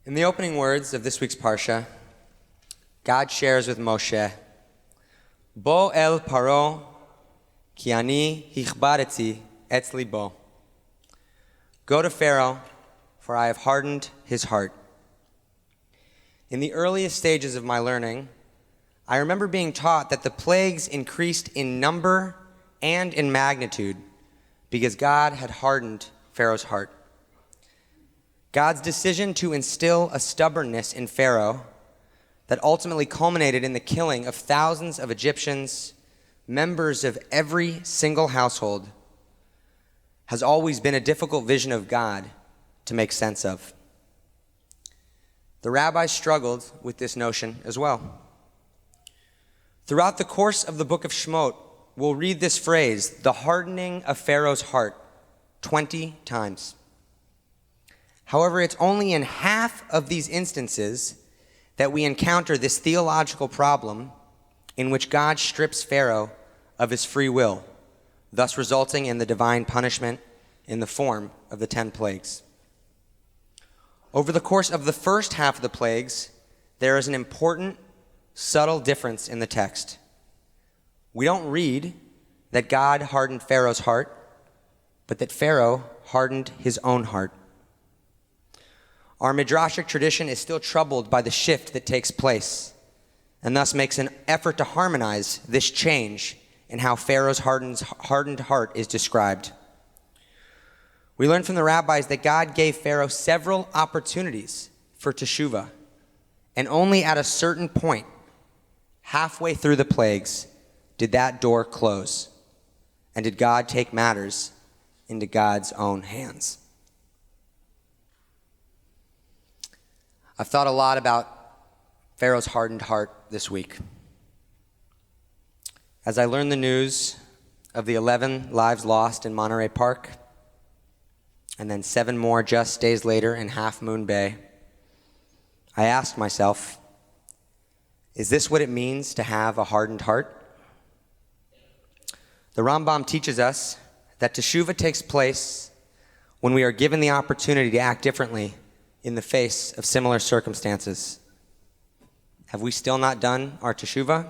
In the opening words of this week's Parsha, God shares with Moshe, Bo el paro ki ani hichbareti etzli bo. Go to Pharaoh, for I have hardened his heart. In the earliest stages of my learning, I remember being taught that the plagues increased in number and in magnitude because God had hardened Pharaoh's heart. God's decision to instill a stubbornness in Pharaoh that ultimately culminated in the killing of thousands of Egyptians, members of every single household, has always been a difficult vision of God to make sense of. The rabbis struggled with this notion as well. Throughout the course of the book of Shemot, we'll read this phrase, the hardening of Pharaoh's heart, 20 times. However, it's only in half of these instances that we encounter this theological problem in which God strips Pharaoh of his free will, thus resulting in the divine punishment in the form of the 10 plagues. Over the course of the first half of the plagues, there is an important, subtle difference in the text. We don't read that God hardened Pharaoh's heart, but that Pharaoh hardened his own heart. Our midrashic tradition is still troubled by the shift that takes place, and thus makes an effort to harmonize this change in how Pharaoh's hardened heart is described. We learn from the rabbis that God gave Pharaoh several opportunities for teshuvah, and only at a certain point, halfway through the plagues, did that door close, and did God take matters into God's own hands. I've thought a lot about Pharaoh's hardened heart this week. As I learned the news of the 11 lives lost in Monterey Park, and then 7 more just days later in Half Moon Bay, I asked myself, is this what it means to have a hardened heart? The Rambam teaches us that teshuvah takes place when we are given the opportunity to act differently in the face of similar circumstances. Have we still not done our teshuvah?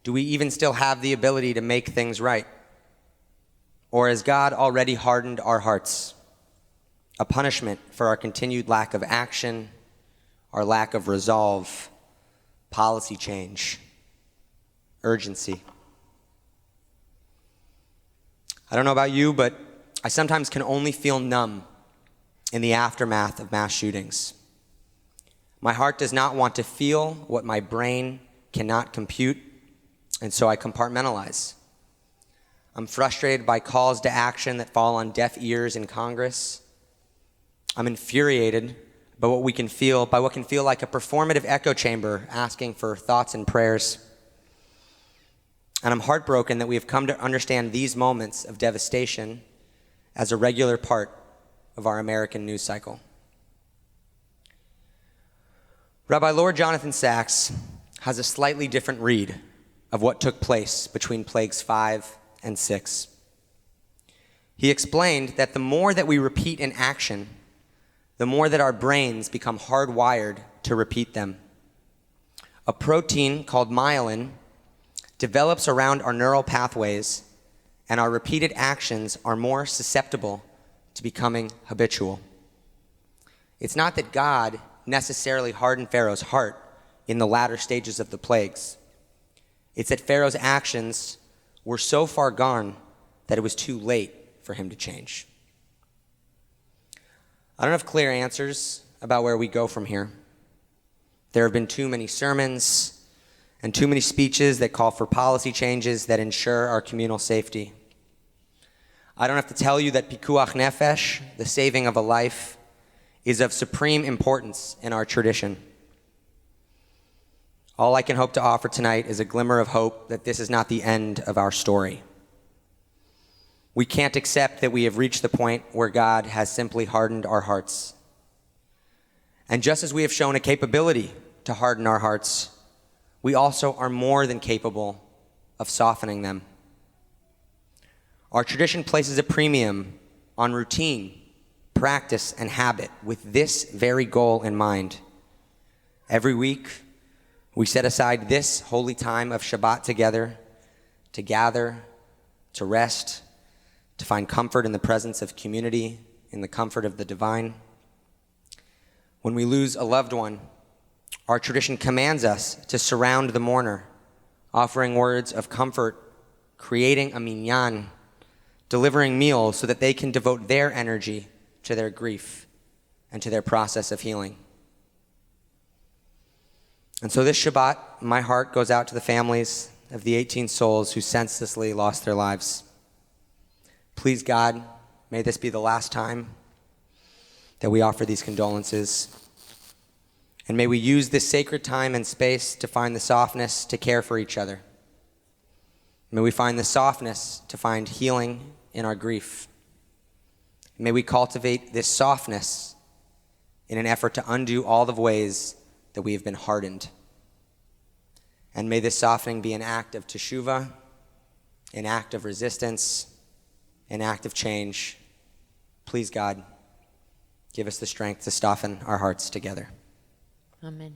Do we even still have the ability to make things right? Or has God already hardened our hearts? A punishment for our continued lack of action, our lack of resolve, policy change, urgency. I don't know about you, but I sometimes can only feel numb in the aftermath of mass shootings. My heart does not want to feel what my brain cannot compute, and so I compartmentalize. I'm frustrated by calls to action that fall on deaf ears in Congress. I'm infuriated by what can feel like a performative echo chamber asking for thoughts and prayers. And I'm heartbroken that we have come to understand these moments of devastation as a regular part of our American news cycle. Rabbi Lord Jonathan Sacks has a slightly different read of what took place between plagues 5 and 6. He explained that the more that we repeat an action, the more that our brains become hardwired to repeat them. A protein called myelin develops around our neural pathways, and our repeated actions are more susceptible to becoming habitual. It's not that God necessarily hardened Pharaoh's heart in the latter stages of the plagues. It's that Pharaoh's actions were so far gone that it was too late for him to change. I don't have clear answers about where we go from here. There have been too many sermons and too many speeches that call for policy changes that ensure our communal safety. I don't have to tell you that pikuach nefesh, the saving of a life, is of supreme importance in our tradition. All I can hope to offer tonight is a glimmer of hope that this is not the end of our story. We can't accept that we have reached the point where God has simply hardened our hearts. And just as we have shown a capability to harden our hearts, we also are more than capable of softening them. Our tradition places a premium on routine, practice, and habit with this very goal in mind. Every week, we set aside this holy time of Shabbat together to gather, to rest, to find comfort in the presence of community, in the comfort of the divine. When we lose a loved one, our tradition commands us to surround the mourner, offering words of comfort, creating a minyan, delivering meals so that they can devote their energy to their grief and to their process of healing. And so this Shabbat, my heart goes out to the families of the 18 souls who senselessly lost their lives. Please, God, may this be the last time that we offer these condolences. And may we use this sacred time and space to find the softness to care for each other. May we find the softness to find healing in our grief. May we cultivate this softness in an effort to undo all the ways that we have been hardened. And may this softening be an act of teshuvah, an act of resistance, an act of change. Please, God, give us the strength to soften our hearts together. Amen.